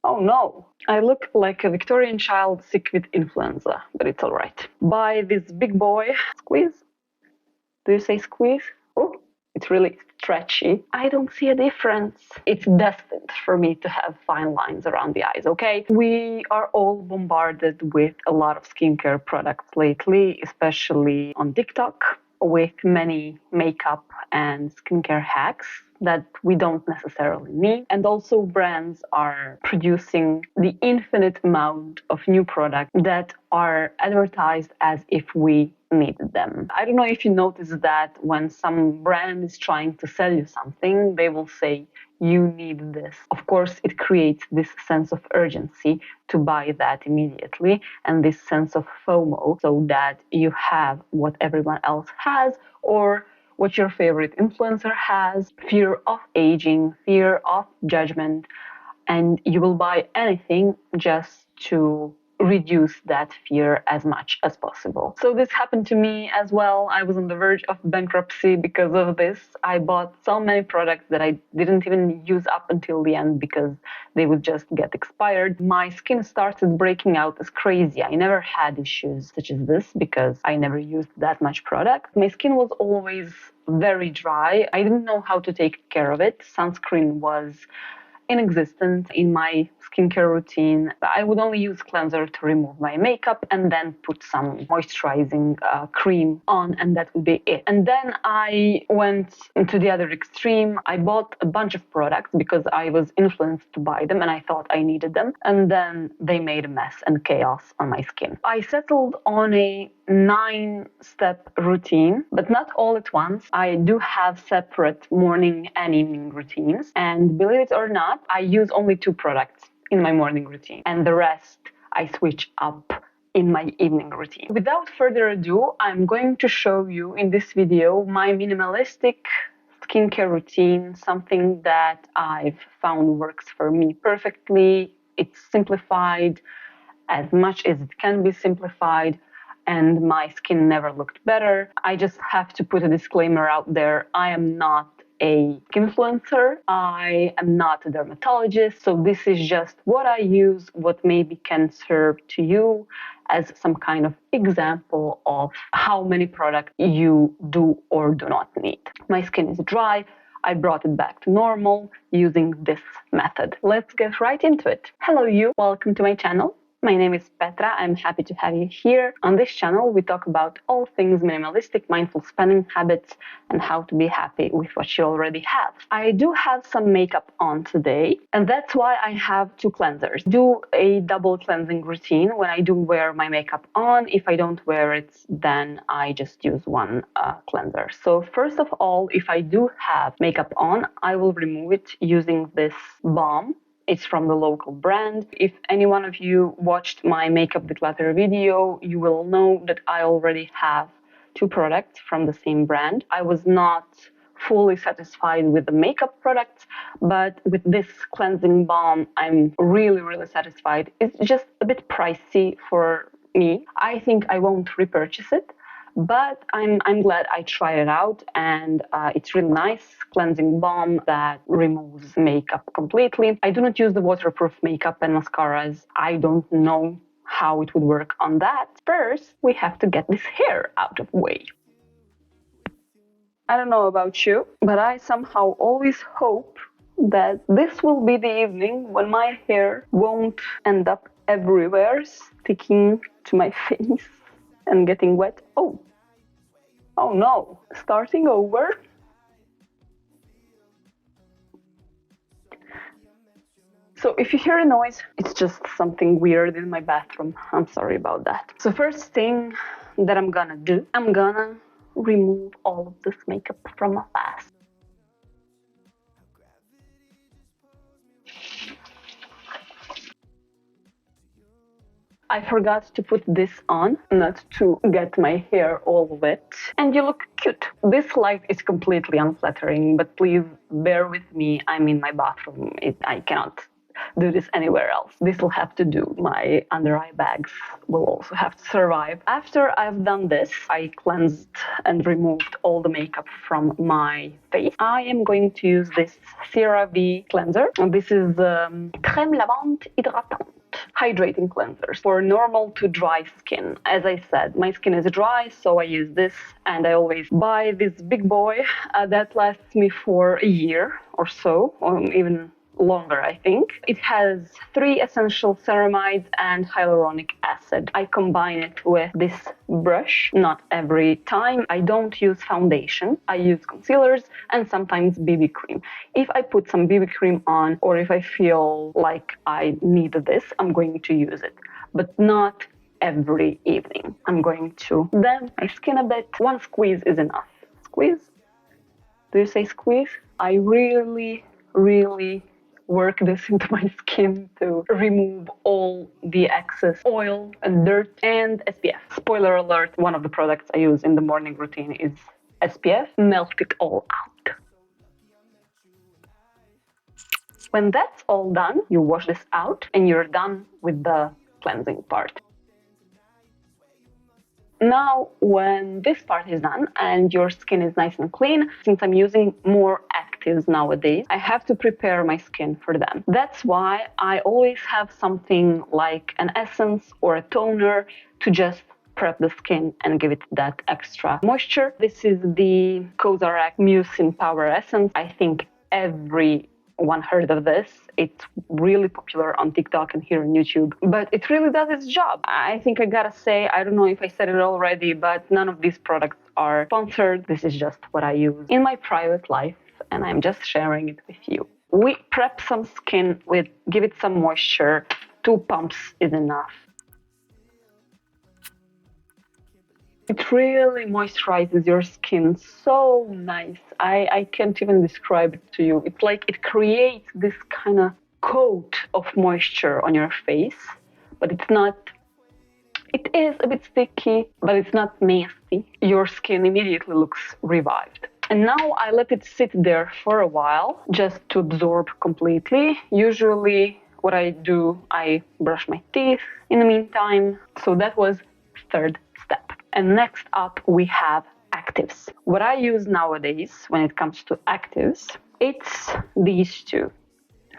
Oh no, I look like a Victorian child sick with influenza, but it's alright. Buy this big boy. Squeeze? Do you say squeeze? Oh, it's really stretchy. I don't see a difference. It's destined for me to have fine lines around the eyes, okay? We are all bombarded with a lot of skincare products lately, especially on TikTok, with many makeup and skincare hacks that we don't necessarily need. And also brands are producing the infinite amount of new products that are advertised as if we needed them. I don't know if you noticed that when some brand is trying to sell you something, they will say, you need this. Of course, it creates this sense of urgency to buy that immediately and this sense of FOMO so that you have what everyone else has or what your favorite influencer has, fear of aging, fear of judgment, and you will buy anything just to reduce that fear as much as possible. So this happened to me as well. I was on the verge of bankruptcy because of this. I bought so many products that I didn't even use up until the end because they would just get expired. My skin started breaking out as crazy. I never had issues such as this because I never used that much product. My skin was always very dry. I didn't know how to take care of it. Sunscreen was inexistent in my skincare routine. I would only use cleanser to remove my makeup and then put some moisturizing cream on, and that would be it. And then I went to the other extreme. I bought a bunch of products because I was influenced to buy them and I thought I needed them. And then they made a mess and chaos on my skin. I settled on a 9-step routine, but not all at once. I do have separate morning and evening routines. And believe it or not, I use only 2 products in my morning routine, and the rest I switch up in my evening routine. Without further ado, I'm going to show you in this video my minimalistic skincare routine, something that I've found works for me perfectly. It's simplified as much as it can be simplified, and my skin never looked better. I just have to put a disclaimer out there. I am not a influencer. I am not a dermatologist. So this is just what I use, what maybe can serve to you as some kind of example of how many products you do or do not need. My skin is dry. I brought it back to normal using this method. Let's get right into it. Hello you, welcome to my channel. My name is Petra. I'm happy to have you here. On this channel, we talk about all things minimalistic, mindful spending habits, and how to be happy with what you already have. I do have some makeup on today, and that's why I have 2 cleansers. Do a double cleansing routine when I do wear my makeup on. If I don't wear it, then I just use one cleanser. So first of all, if I do have makeup on, I will remove it using this balm. It's from the local brand. If any one of you watched my makeup declutter video, you will know that I already have 2 products from the same brand. I was not fully satisfied with the makeup products, but with this cleansing balm, I'm really, really satisfied. It's just a bit pricey for me. I think I won't repurchase it, but I'm glad I tried it out, and it's really nice cleansing balm that removes makeup completely. I do not use the waterproof makeup and mascaras. I don't know how it would work on that. First, we have to get this hair out of the way. I don't know about you, but I somehow always hope that this will be the evening when my hair won't end up everywhere, sticking to my face and getting wet. Oh no, starting over. So if you hear a noise, it's just something weird in my bathroom. I'm sorry about that. So first thing that I'm gonna do, I'm gonna remove all of this makeup from my face. I forgot to put this on, not to get my hair all wet. And you look cute. This light is completely unflattering, but please bear with me. I'm in my bathroom. I cannot do this anywhere else. This will have to do. My under eye bags will also have to survive. After I've done this, I cleansed and removed all the makeup from my face. I am going to use this CeraVe cleanser. This is Crème Lavante Hydratante hydrating cleansers for normal to dry skin. As I said, my skin is dry, so I use this, and I always buy this big boy that lasts me for a year or so, or even longer, I think. It has 3 essential ceramides and hyaluronic acid. I combine it with this brush, not every time. I don't use foundation. I use concealers and sometimes BB cream. If I put some BB cream on, or if I feel like I need this, I'm going to use it, but not every evening. I'm going to damp my skin a bit. 1 squeeze is enough. Squeeze? Do you say squeeze? I really work this into my skin to remove all the excess oil and dirt and SPF. Spoiler alert, one of the products I use in the morning routine is SPF. Melt it all out. When that's all done, you wash this out and you're done with the cleansing part. Now, when this part is done and your skin is nice and clean, since I'm using more actives nowadays, I have to prepare my skin for them. That's why I always have something like an essence or a toner to just prep the skin and give it that extra moisture. This is the COSRX Mucin Power Essence. I think everyone heard of this. It's really popular on TikTok and here on YouTube, but it really does its job. I think I gotta say, I don't know if I said it already, but none of these products are sponsored. This is just what I use in my private life, and I'm just sharing it with you. We prep some skin with, give it some moisture. 2 pumps is enough. It really moisturizes your skin so nice. I can't even describe it to you. It's like it creates this kind of coat of moisture on your face, but it's not, it is a bit sticky, but it's not nasty. Your skin immediately looks revived. And now I let it sit there for a while just to absorb completely. Usually what I do, I brush my teeth in the meantime. So that was 3rd step. And next up we have actives. What I use nowadays when it comes to actives, it's these 2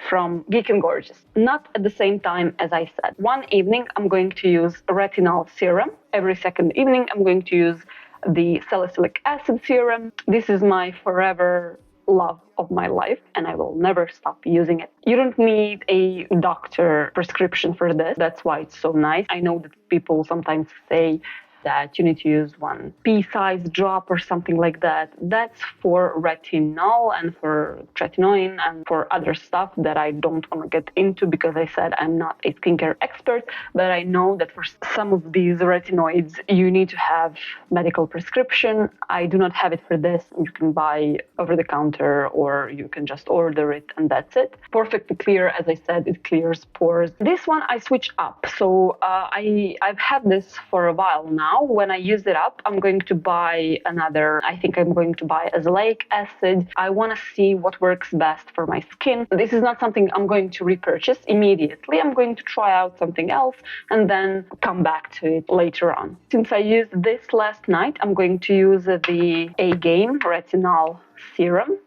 from Geek and Gorgeous. Not at the same time as I said. One evening I'm going to use retinol serum. Every 2nd evening I'm going to use the salicylic acid serum. This is my forever love of my life, and I will never stop using it. You don't need a doctor prescription for this. That's why it's so nice. I know that people sometimes say that you need to use 1 pea-sized drop or something like that. That's for retinol and for tretinoin and for other stuff that I don't want to get into because I said I'm not a skincare expert, but I know that for some of these retinoids you need to have medical prescription. I do not have it for this. You can buy over the counter or you can just order it and that's it. Perfectly clear, as I said, it clears pores. This one I switch up. So I've had this for a while now. When I use it up, I'm going to buy another. I think I'm going to buy azelaic acid. I want to see what works best for my skin. This is not something I'm going to repurchase immediately. I'm going to try out something else and then come back to it later on. Since I used this last night, I'm going to use the A-Game Retinol Serum.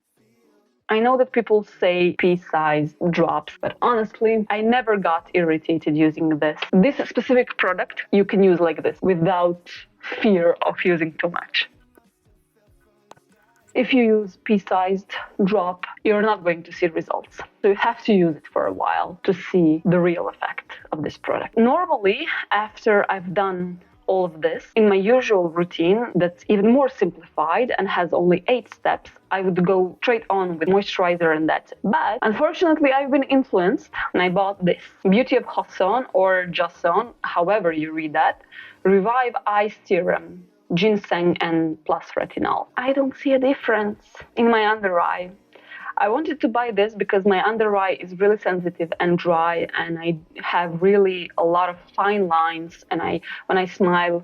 I know that people say pea-sized drops, but honestly, I never got irritated using this. This specific product you can use like this without fear of using too much. If you use pea-sized drop, you're not going to see results. So you have to use it for a while to see the real effect of this product. Normally, after I've done all of this, in my usual routine that's even more simplified and has only 8 steps, I would go straight on with moisturizer and that's it. But unfortunately, I've been influenced and I bought this Beauty of Joseon or Joseon, however you read that, Revive Eye Serum, ginseng and plus retinol. I don't see a difference in my under eye. I wanted to buy this because my under eye is really sensitive and dry, and I have really a lot of fine lines, and when I smile,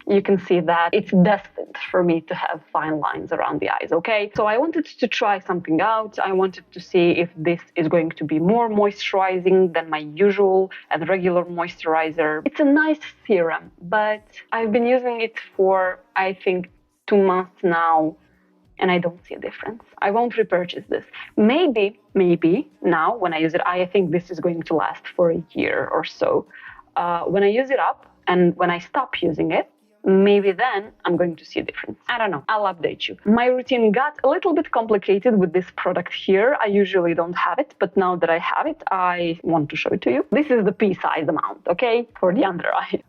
you can see that it's destined for me to have fine lines around the eyes, okay? So I wanted to try something out. I wanted to see if this is going to be more moisturizing than my usual and regular moisturizer. It's a nice serum, but I've been using it for, I think, 2 months now, and I don't see a difference. I won't repurchase this. Maybe now when I use it, I think this is going to last for a year or so. When I use it up and when I stop using it, maybe then I'm going to see a difference. I don't know. I'll update you. My routine got a little bit complicated with this product here. I usually don't have it, but now that I have it, I want to show it to you. This is the pea-sized amount, okay, for the under eye.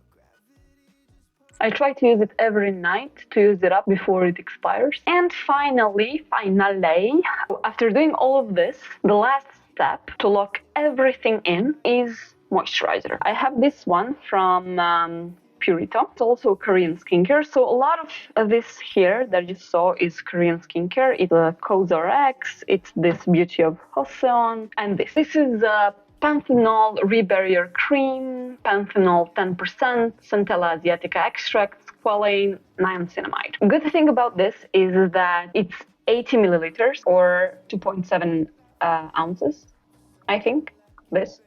I try to use it every night to use it up before it expires. And finally, after doing all of this, the last step to lock everything in is moisturizer. I have this one from Purito. It's also Korean skincare. So a lot of this here that you saw is Korean skincare. It's a COSRX, it's this Beauty of Joseon, and this. This is a panthenol rebarrier cream, panthenol 10%, centella asiatica extract, squalane, niacinamide. Good thing about this is that it's 80 milliliters or 2.7 ounces, I think, this.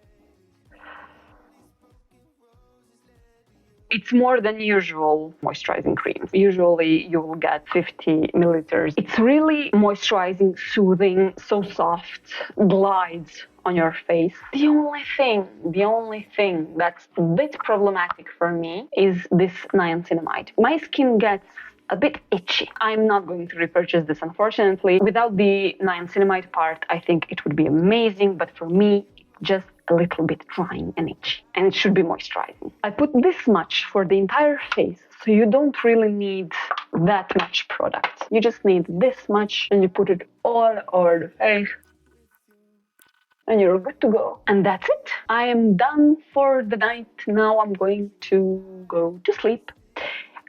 It's more than usual moisturizing creams. Usually you will get 50 milliliters. It's really moisturizing, soothing, so soft, glides on your face. The only thing that's a bit problematic for me is this niacinamide. My skin gets a bit itchy. I'm not going to repurchase this, unfortunately. Without the niacinamide part, I think it would be amazing, but for me, just a little bit drying and itchy, and it should be moisturizing. I put this much for the entire face, so you don't really need that much product. You just need this much, and you put it all over the face, and you're good to go. And that's it. I am done for the night. Now I'm going to go to sleep,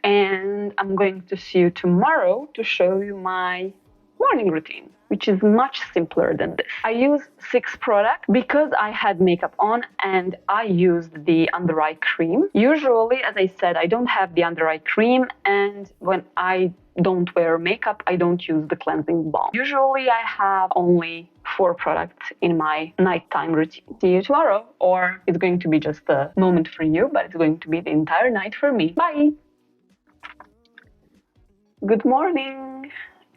and I'm going to see you tomorrow to show you my morning routine, which is much simpler than this. I use 6 products because I had makeup on, and I used the under eye cream. Usually, as I said, I don't have the under eye cream, and when I don't wear makeup, I don't use the cleansing balm. Usually I have only 4 products in my nighttime routine. See you tomorrow, or it's going to be just a moment for you, but it's going to be the entire night for me. Bye! Good morning!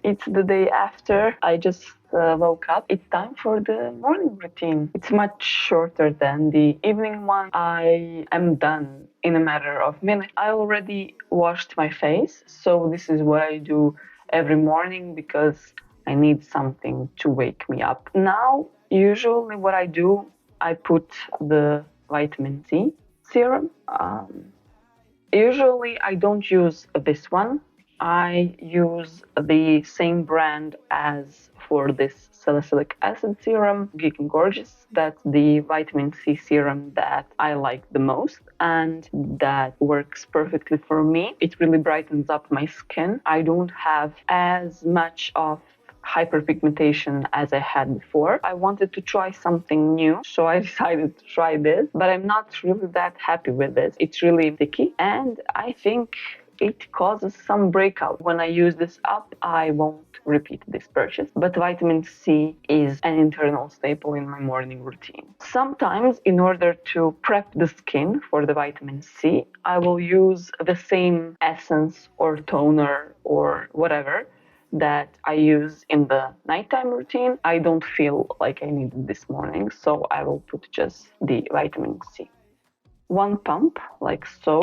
It's the day after. I just woke up. It's time for the morning routine. It's much shorter than the evening one. I am done in a matter of minutes. I already washed my face, so this is what I do every morning because I need something to wake me up. Now, usually what I do, I put the vitamin C serum. Usually I don't use this one. I use the same brand as for this salicylic acid serum, Geek and Gorgeous. That's the vitamin C serum that I like the most, and that works perfectly for me. It really brightens up my skin. I don't have as much of hyperpigmentation as I had before. I wanted to try something new, so I decided to try this, but I'm not really that happy with this. It's really sticky, and I think it causes some breakout. When I use this up, I won't repeat this purchase, but vitamin C is an internal staple in my morning routine. Sometimes, in order to prep the skin for the vitamin C, I will use the same essence or toner or whatever that I use in the nighttime routine. I don't feel like I need it this morning, so I will put just the vitamin C. 1 pump, like so.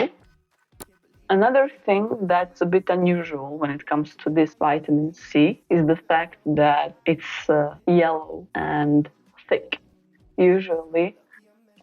Another thing that's a bit unusual when it comes to this vitamin C is the fact that it's yellow and thick. Usually,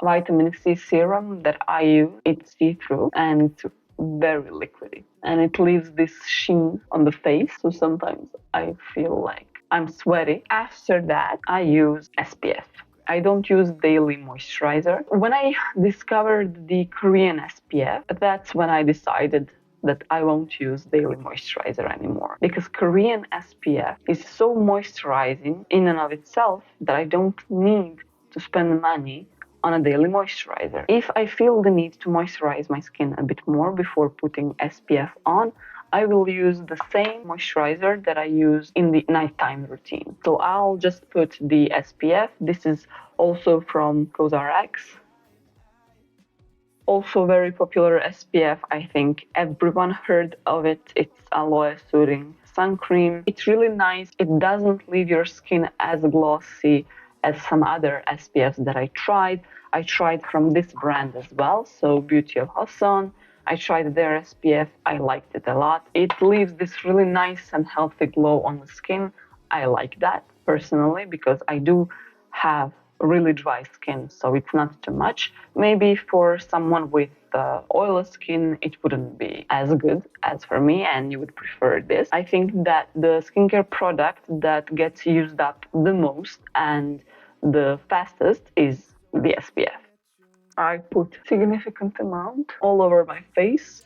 vitamin C serum that I use, it's see-through and it's very liquidy. And it leaves this sheen on the face, so sometimes I feel like I'm sweaty. After that, I use SPF. I don't use daily moisturizer. When I discovered the Korean SPF, that's when I decided that I won't use daily moisturizer anymore. Because Korean SPF is so moisturizing in and of itself that I don't need to spend money on a daily moisturizer. If I feel the need to moisturize my skin a bit more before putting SPF on, I will use the same moisturizer that I use in the nighttime routine. So I'll just put the SPF. This is also from CosRX. Also very popular SPF, I think everyone heard of it. It's aloe soothing sun cream. It's really nice. It doesn't leave your skin as glossy as some other SPFs that I tried. I tried from this brand as well, so Beauty of Hassan. I tried their SPF. I liked it a lot. It leaves this really nice and healthy glow on the skin. I like that personally because I do have really dry skin, so it's not too much. Maybe for someone with oily skin, it wouldn't be as good as for me, and you would prefer this. I think that the skincare product that gets used up the most and the fastest is the SPF. I put significant amount all over my face,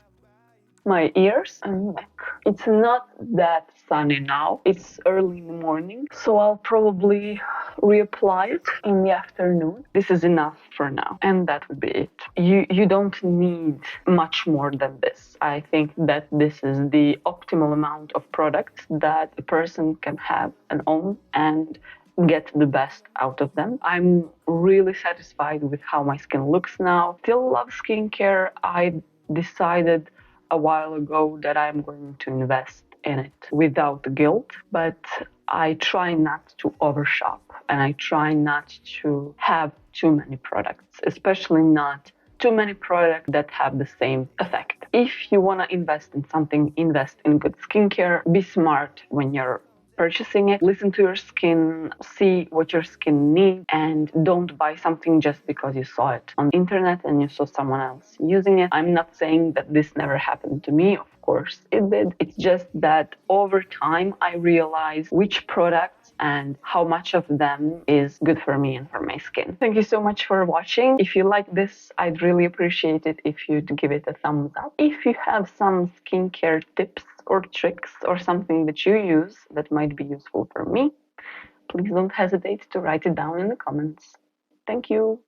my ears and neck. It's not that sunny now. It's early in the morning, so I'll probably reapply it in the afternoon. This is enough for now, and that would be it. You don't need much more than this. I think that this is the optimal amount of products that a person can have and own and get the best out of them. I'm really satisfied with how my skin looks now. Still love skincare. I decided a while ago that I'm going to invest in it without guilt, but I try not to overshop and I try not to have too many products, especially not too many products that have the same effect. If you want to invest in something, invest in good skincare. Be smart when you're purchasing it. Listen to your skin, see what your skin needs, and don't buy something just because you saw it on the internet and you saw someone else using it. I'm not saying that this never happened to me. Of course it did. It's just that over time I realized which products and how much of them is good for me and for my skin. Thank you so much for watching. If you like this, I'd really appreciate it if you'd give it a thumbs up. If you have some skincare tips or tricks or something that you use that might be useful for me, please don't hesitate to write it down in the comments. Thank you.